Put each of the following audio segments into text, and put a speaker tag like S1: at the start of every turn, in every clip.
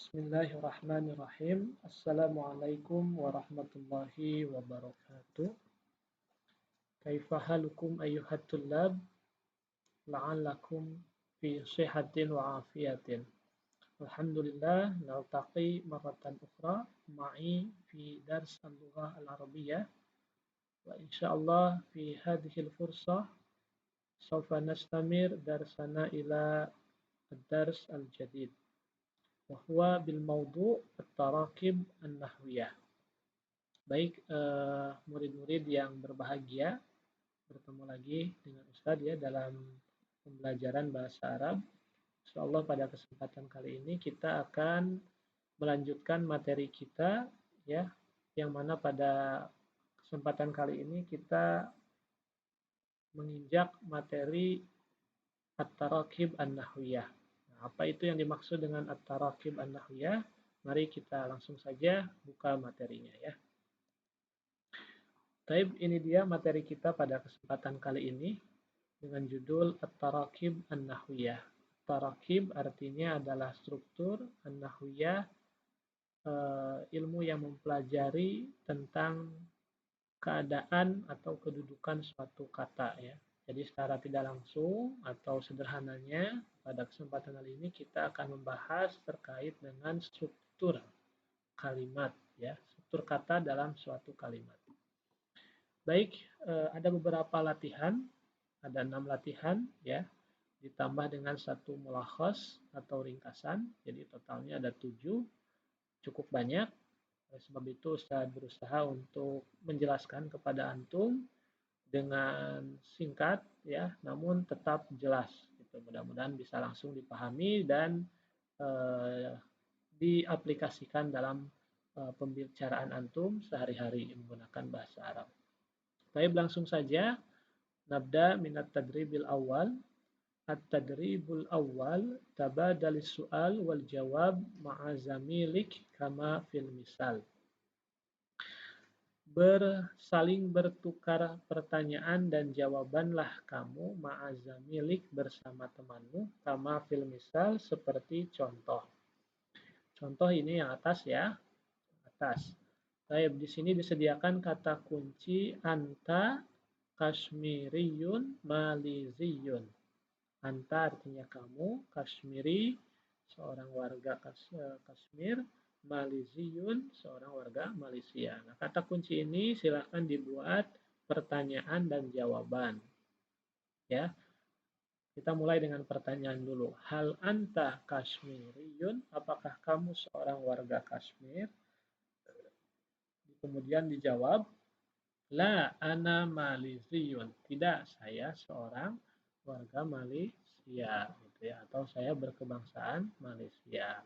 S1: Bismillahirrahmanirrahim. Assalamualaikum warahmatullahi wabarakatuh. Kaifa halukum ayyuhat tullab? La'allakum fi sihatin wa afiyatin. Alhamdulillah, naltaqi marratan ukhra ma'i fi dars al-lughah al-arabiyyah. Wa insyaallah fi hadhihi al-fursah sawfa nastamir darsana ila ad-dars al-jadid. Wahwa bil maudu' at-tarakib an-nahwiyah. Baik murid-murid yang berbahagia, bertemu lagi dengan Ustaz ya dalam pembelajaran bahasa Arab. Insyaallah pada kesempatan kali ini kita akan melanjutkan materi kita ya, yang mana pada kesempatan kali ini kita menginjak materi at-tarakib an-nahwiyah. Apa itu yang dimaksud dengan at-tarakib an-nahwiyah? Mari kita langsung saja buka materinya ya. Taib, ini dia materi kita pada kesempatan kali ini dengan judul at-tarakib an-nahwiyah. Tarakib artinya adalah struktur, an-nahwiyah ilmu yang mempelajari tentang keadaan atau kedudukan suatu kata ya. Jadi secara tidak langsung atau sederhananya pada kesempatan kali ini kita akan membahas terkait dengan struktur kalimat ya, struktur kata dalam suatu kalimat. Baik, ada beberapa latihan, ada 6 latihan ya, ditambah dengan 1 mulakhas atau ringkasan, jadi totalnya ada 7, cukup banyak. Oleh sebab itu saya berusaha untuk menjelaskan kepada antum dengan singkat ya, namun tetap jelas gitu. Mudah-mudahan bisa langsung dipahami dan diaplikasikan dalam pembicaraan antum sehari-hari menggunakan bahasa Arab. Baik, langsung saja. Nabda minat tadribil awal. At-tadribul awal tabadalis su'al wal jawab ma'a zamilik kama fil misal. Saling bertukar pertanyaan dan jawabanlah kamu ma'azamilik bersama temanmu kama fil misal seperti contoh. Contoh ini yang atas ya, atas. Baik, di sini disediakan kata kunci anta kashmiriyun maliziyun. Anta artinya kamu, Kashmiri seorang warga Kashmir, Maliziyun seorang warga Malaysia. Nah, kata kunci ini silakan dibuat pertanyaan dan jawaban. Ya. Kita mulai dengan pertanyaan dulu. Hal anta Kashmiriyun? Apakah kamu seorang warga Kashmir? Kemudian dijawab, la ana Maliziyun. Tidak, saya seorang warga Malaysia gitu ya, atau saya berkebangsaan Malaysia.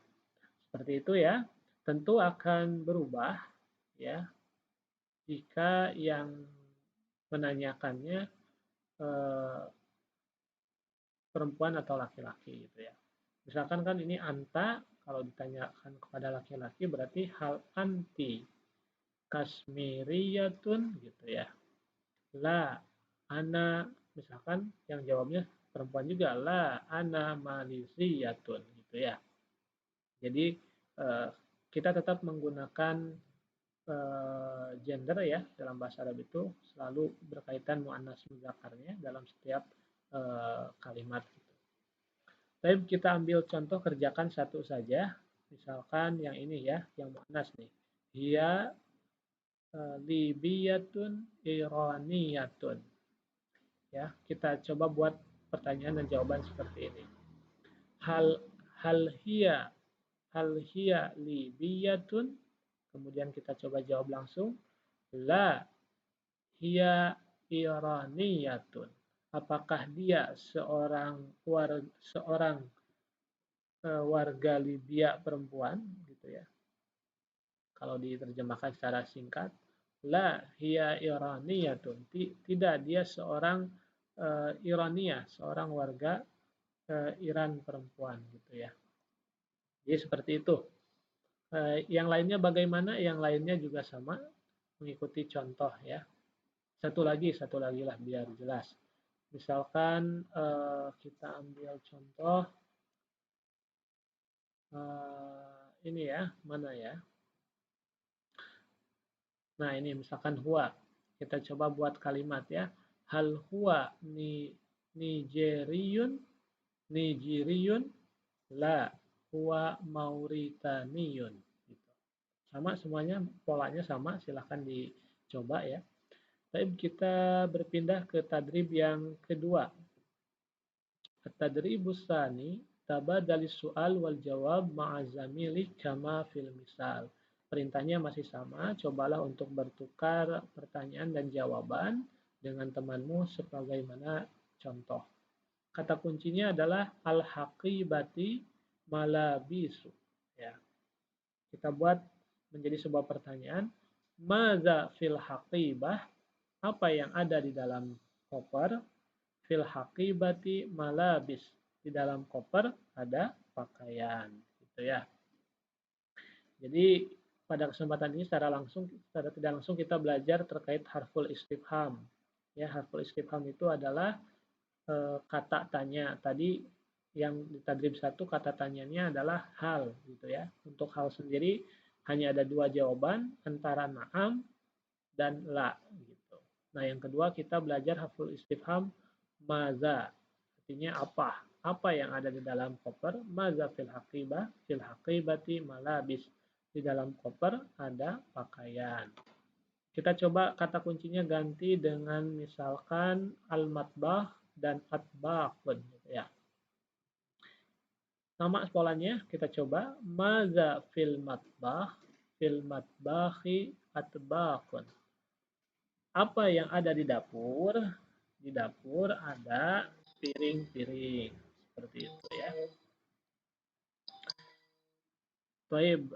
S1: Seperti itu ya. Tentu akan berubah ya jika yang menanyakannya perempuan atau laki-laki gitu ya. Misalkan kan ini anta, kalau ditanyakan kepada laki-laki berarti hal anti kasmiriyatun gitu ya. La ana, misalkan yang jawabnya perempuan juga, la ana maliziyatun gitu ya. Jadi kita tetap menggunakan gender ya dalam bahasa Arab itu selalu berkaitan muannas mudzakarnya dalam setiap kalimat. Tapi kita ambil contoh, kerjakan satu saja. Misalkan yang ini ya, yang muannas nih. Hiya libiyatun iraniyatun. Ya, kita coba buat pertanyaan dan jawaban seperti ini. Hal hiya libiyatun? Kemudian kita coba jawab langsung. La hiya iraniyatun. Apakah dia seorang warga Libya perempuan gitu ya. Kalau diterjemahkan secara singkat, la hiya iraniyatun. Tidak, dia seorang Irania, seorang warga Iran perempuan gitu ya. Jadi seperti itu. Yang lainnya bagaimana? Yang lainnya juga sama, mengikuti contoh ya. Satu lagi lah biar jelas. Misalkan kita ambil contoh ini ya, mana ya? Nah, ini misalkan huwa. Kita coba buat kalimat ya. Hal huwa Nigeriyun? Nigeriyun? La huwa Mauritaniyun. Gitu. Sama semuanya, polanya sama, silahkan dicoba ya. Tapi kita berpindah ke tadrib yang kedua. At-tadribus tsani tabadalis su'al wal jawab ma'a zamili kama fil misal. Perintahnya masih sama, cobalah untuk bertukar pertanyaan dan jawaban dengan temanmu sebagaimana contoh. Kata kuncinya adalah al-haqibati malabisu. Ya. Kita buat menjadi sebuah pertanyaan. Maza fil haqibah? Apa yang ada di dalam koper? Fil haqibati malabis. Di dalam koper ada pakaian. Gitu ya. Jadi pada kesempatan ini secara tidak langsung kita belajar terkait harful istifham. Ya, harful istifham itu adalah kata tanya. Tadi yang di tadrib 1 kata tanyanya adalah hal gitu ya. Untuk hal sendiri hanya ada dua jawaban antara na'am dan la gitu. Nah, yang kedua kita belajar harful istifham maza. Artinya apa? Apa yang ada di dalam koper? Maza fil haqibah? Fil haqibati malabis. Di dalam koper ada pakaian. Kita coba kata kuncinya ganti dengan misalkan al-matbah dan atbaqun gitu ya. Sama polanya kita coba maza fil matbah? Fil matbahi atbaqun. Apa yang ada di dapur? Di dapur ada piring-piring. Seperti itu ya. Baik,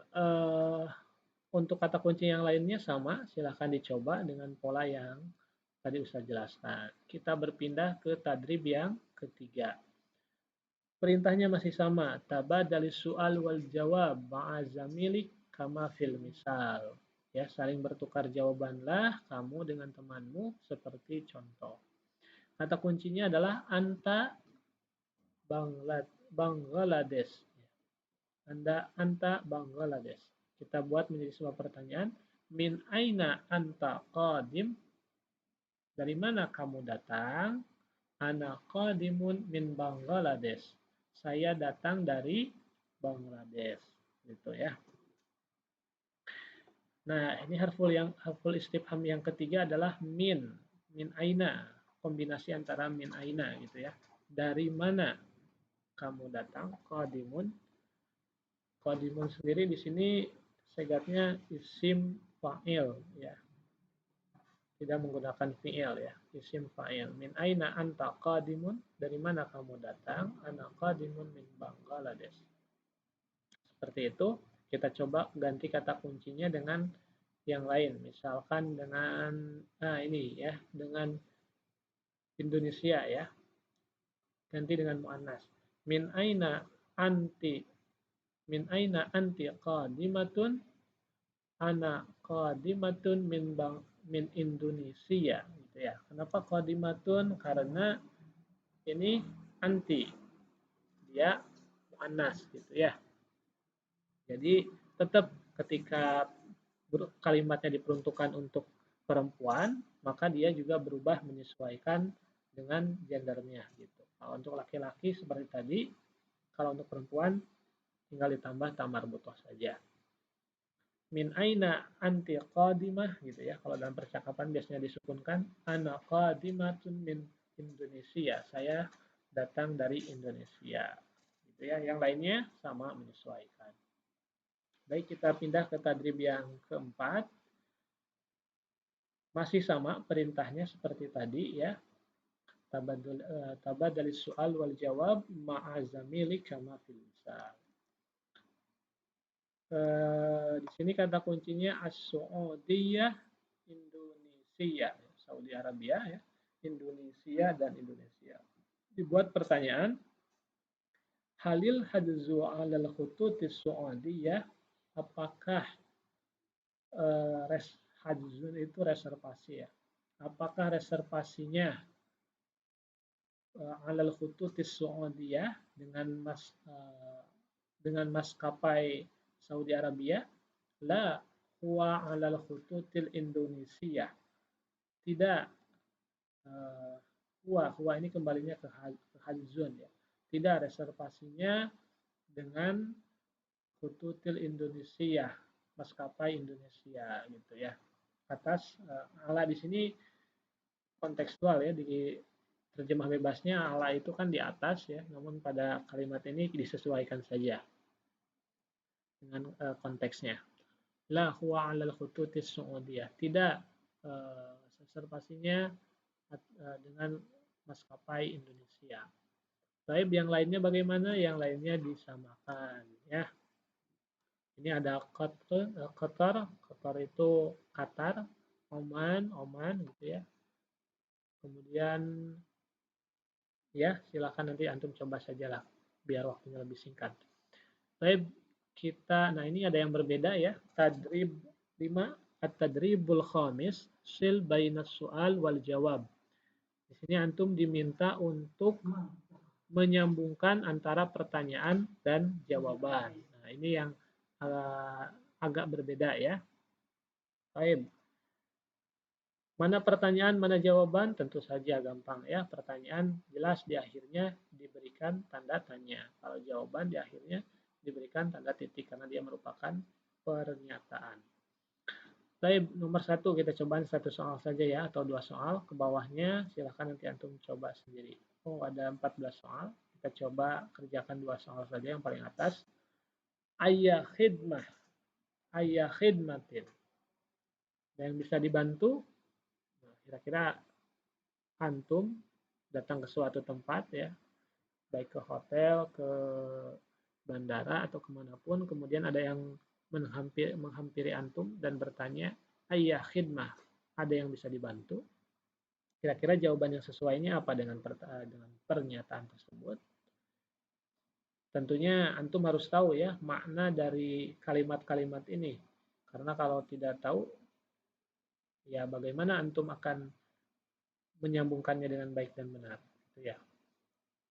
S1: untuk kata kunci yang lainnya sama, silahkan dicoba dengan pola yang tadi Ustaz jelaskan. Kita berpindah ke tadrib yang ketiga. Perintahnya masih sama, tabadalis su'al wal jawab ma'azamilik kama fil misal. Ya, saling bertukar jawabanlah kamu dengan temanmu seperti contoh. Kata kuncinya adalah anta Bangladesh. Anta Bangladesh. Kita buat menjadi sebuah pertanyaan. Min aina anta qadim? Dari mana kamu datang? Ana qadimun min Bangladesh. Saya datang dari Bangladesh. Gitu ya. Nah, ini harful istifham yang ketiga adalah min. Min aina. Kombinasi antara min aina gitu ya. Dari mana kamu datang? Qadimun. Qadimun sendiri di sini segatnya isim fa'il ya. Tidak menggunakan fi'il ya. Isim fa'il. Min aina anta qadimun? Dari mana kamu datang? Ana qadimun min Bangladesh. Seperti itu. Kita coba ganti kata kuncinya dengan yang lain. Misalkan dengan ini ya, dengan Indonesia ya. Ganti dengan muannas. Min aina anti qadimatun? Ana qadimatun min Indonesia gitu ya. Kenapa qadimatun? Karena ini anti. Dia muannas gitu ya. Jadi tetap ketika kalimatnya diperuntukkan untuk perempuan, maka dia juga berubah menyesuaikan dengan gendernya gitu. Kalau untuk laki-laki seperti tadi, kalau untuk perempuan tinggal ditambah tamar butoh saja. Min aina anti qadimah gitu ya. Kalau dalam percakapan biasanya disukunkan ana qadimatun min Indonesia. Saya datang dari Indonesia. Gitu ya. Yang lainnya sama menyesuaikan. Baik, kita pindah ke tadrib yang keempat. Masih sama perintahnya seperti tadi ya. Tabadalis soal wal jawab ma'azamili kama fil misal. Di sini kata kuncinya as-Saudiyah, Indonesia, Saudi Arabia ya, Indonesia dan Indonesia. Dibuat pertanyaan, halil hadzu 'alal khututis Saudiyah, apakah hadzun itu reservasi ya? Apakah reservasinya 'alal khututis Saudiyah dengan maskapai Saudi Arabia? La, huwa 'alal khututil Indonesia. Tidak. Huwa ini kembalinya ke hadzun ya. Tidak, reservasinya dengan khututil Indonesia, maskapai Indonesia gitu ya. Atas ala di sini kontekstual ya, di terjemah bebasnya ala itu kan di atas ya, namun pada kalimat ini disesuaikan saja dengan konteksnya. La huwa 'alal khututis Saudiyah. Tidak, reservasinya dengan maskapai Indonesia. Baik, yang lainnya bagaimana? Yang lainnya disamakan ya. Ini ada Qatar, Qatar itu Qatar, Oman gitu ya. Kemudian ya silakan nanti antum coba sajalah biar waktunya lebih singkat. Baik, nah ini ada yang berbeda ya. Tadrib 5, at-tadribul khamis, sil bainas su'al wal jawab. Di sini antum diminta untuk menyambungkan antara pertanyaan dan jawaban. Nah, ini yang agak berbeda ya. Baik. Mana pertanyaan, mana jawaban? Tentu saja gampang ya. Pertanyaan jelas di akhirnya diberikan tanda tanya. Kalau jawaban di akhirnya diberikan tanda titik karena dia merupakan pernyataan. Baik, nomor 1 kita coba satu soal saja ya, atau 2 soal. Ke bawahnya silahkan nanti antum coba sendiri. Oh, ada 14 soal. Kita coba kerjakan 2 soal saja yang paling atas. Ayya khidmah. Ayya khidmatin. Yang bisa dibantu? Nah, kira-kira antum datang ke suatu tempat ya, baik ke hotel, ke bandara, atau kemanapun, kemudian ada yang menghampiri antum dan bertanya, ayya khidmah, ada yang bisa dibantu? Kira-kira jawaban yang sesuainya apa dengan pernyataan tersebut? Tentunya antum harus tahu ya makna dari kalimat-kalimat ini. Karena kalau tidak tahu, ya bagaimana antum akan menyambungkannya dengan baik dan benar. Gitu ya.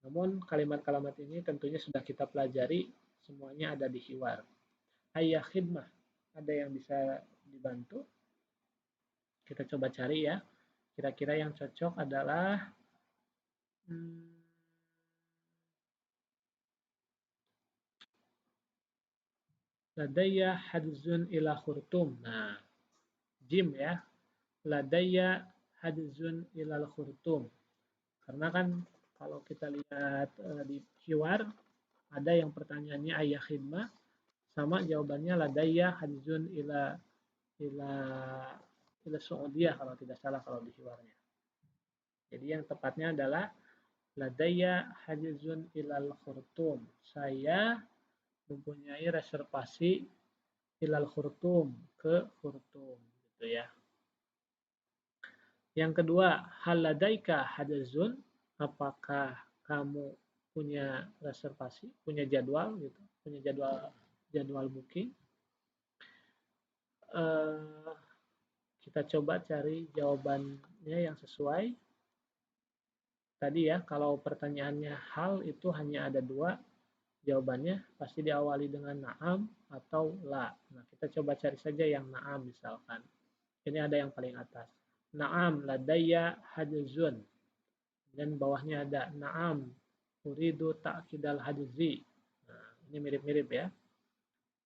S1: Namun kalimat-kalimat ini tentunya sudah kita pelajari, semuanya ada di hiwar. Ayya khidmah, ada yang bisa dibantu? Kita coba cari ya. Kira-kira yang cocok adalah ladayya hadzun ila khurtum. Nah, jim ya. Ladayya hadzun ila khurtum. Karena kan kalau kita lihat di hiwar, ada yang pertanyaannya ayya khidmah, sama jawabannya ladayya hadzun ila Saudiyah kalau tidak salah kalau di hiwarnya. Jadi yang tepatnya adalah ladayya hadzun ilal khurtum. Saya mempunyai reservasi ilal khurtum, ke khurtum gitu ya. Yang kedua, hal ladaika hadzun, apakah kamu punya reservasi, punya jadwal gitu, punya jadwal booking? Kita coba cari jawabannya yang sesuai. Tadi ya, kalau pertanyaannya hal itu hanya ada 2, jawabannya pasti diawali dengan na'am atau la. Nah, kita coba cari saja yang na'am misalkan. Ini ada yang paling atas. Na'am ladayya hadzun. Dan bawahnya ada na'am uridu ta'kidal hadzzi. Nah, ini mirip-mirip ya.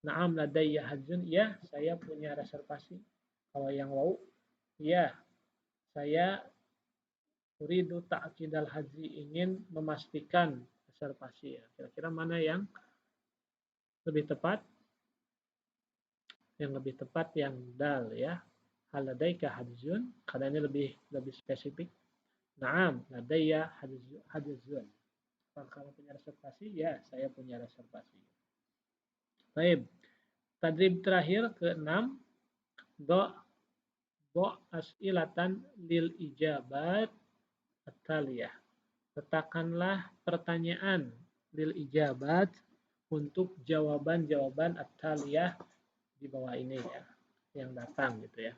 S1: Na'am ladayya hadzun, ya saya punya reservasi. Kalau yang waw, ya saya uridu ta'kidal hadzzi, ingin memastikan reservasi ya. Kira-kira mana yang lebih tepat? Yang lebih tepat yang dal ya. Hal ladaika hadzun, karena ini lebih spesifik. Naam, ladayya hadzun. Apakah kamu punya reservasi? Ya, saya punya reservasi. Baik. Tadrib terakhir ke-6. Do as'ilatan lil ijabat at-taliyah. Letakkanlah pertanyaan lil ijabat untuk jawaban-jawaban at-taliyah di bawah ini ya, yang datang gitu ya.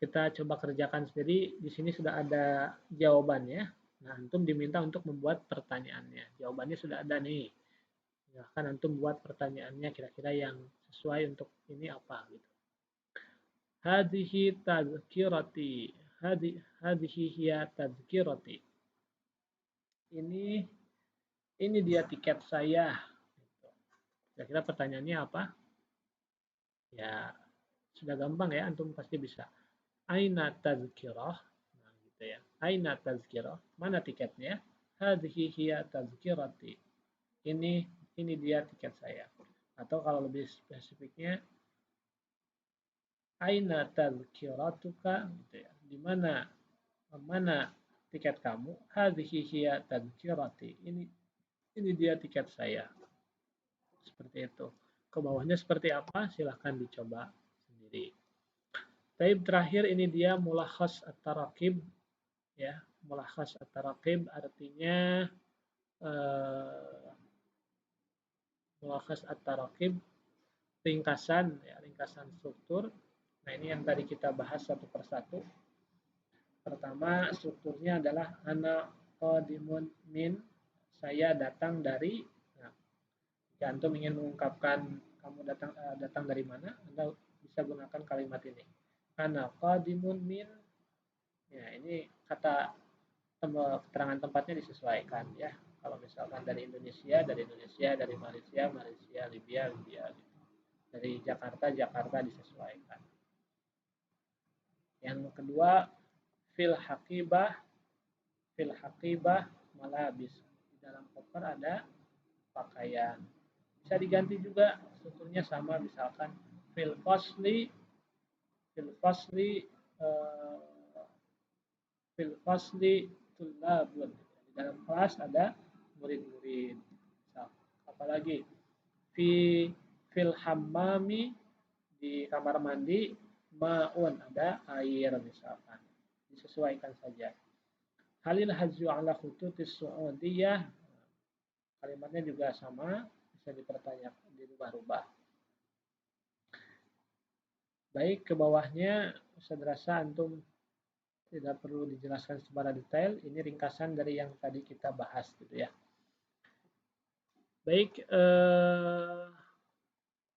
S1: Kita coba kerjakan sendiri. Di sini sudah ada jawabannya. Nah, antum diminta untuk membuat pertanyaannya. Jawabannya sudah ada nih. Silahkan antum buat pertanyaannya kira-kira yang sesuai untuk ini apa gitu. Hadhihi tadzkirati. Hadhihi hiya tadzkirati. Ini ini dia tiket saya. Kira-kira pertanyaannya apa? Ya, sudah gampang ya, antum pasti bisa. Aina tazkirah? Nah, gitu ya. Aina tazkirah? Mana tiketnya? Hadhihi hiya tazkirati. Ini ini dia tiket saya. Atau kalau lebih spesifiknya, aina tazkiratuka? Gitu ya. Di mana mana tiket kamu? Hadhihi hiya tazkirati. Ini dia tiket saya. Seperti itu. Ke bawahnya seperti apa? Silahkan dicoba sendiri. Taib terakhir ini dia mulakhas at-tarakib ya. Mulakhas at-tarakib artinya mulakhas at-tarakib ringkasan ya, ringkasan struktur. Nah, ini yang tadi kita bahas satu persatu. Pertama, strukturnya adalah ana qadimun min, saya datang dari. Nah, jika antum ingin mengungkapkan kamu datang dari mana, Anda bisa gunakan kalimat ini. Ana qadimun min. Ya, ini kata keterangan tempatnya disesuaikan ya. Kalau misalkan dari Indonesia, dari Malaysia, Libya, gitu. Dari Jakarta, disesuaikan. Yang kedua, fil haqibah malabis. Di dalam koper ada pakaian. Bisa diganti juga strukturnya sama, misalkan fil fasli uh, fil fasli tulabun. Di dalam kelas ada murid-murid. Apalagi fi fil hammami, di kamar mandi, maun, ada air misalkan. Disesuaikan saja. Halil haju ala khututis su'udiyah, kalimatnya juga sama, bisa dipertanyakan, dirubah-rubah. Baik, ke bawahnya saya rasa antum tidak perlu dijelaskan secara detail, ini ringkasan dari yang tadi kita bahas gitu ya. Baik,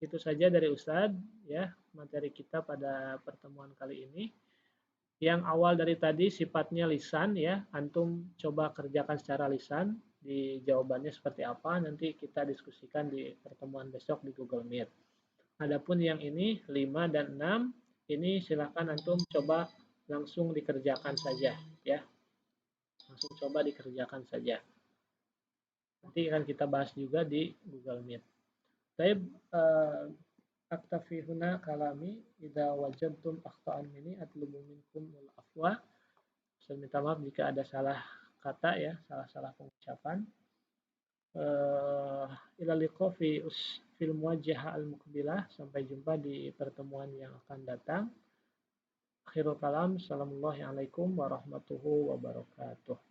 S1: itu saja dari Ustadz ya, materi kita pada pertemuan kali ini. Yang awal dari tadi sifatnya lisan ya, antum coba kerjakan secara lisan, di jawabannya seperti apa, nanti kita diskusikan di pertemuan besok di Google Meet. Adapun yang ini 5 dan 6, ini silahkan antum coba langsung dikerjakan saja ya. Langsung coba dikerjakan saja. Nanti akan kita bahas juga di Google Meet. Baik, aktafi huna kalami idza wajadtum akhta'an minni atlubu minkum al-afwa. Saya minta maaf jika ada salah kata ya, salah pengucapan. Ila liqa fil muwajjahah al-muqbilah. Sampai jumpa di pertemuan yang akan datang. Akhirul kalam. Assalamualaikum warahmatullahi wabarakatuh.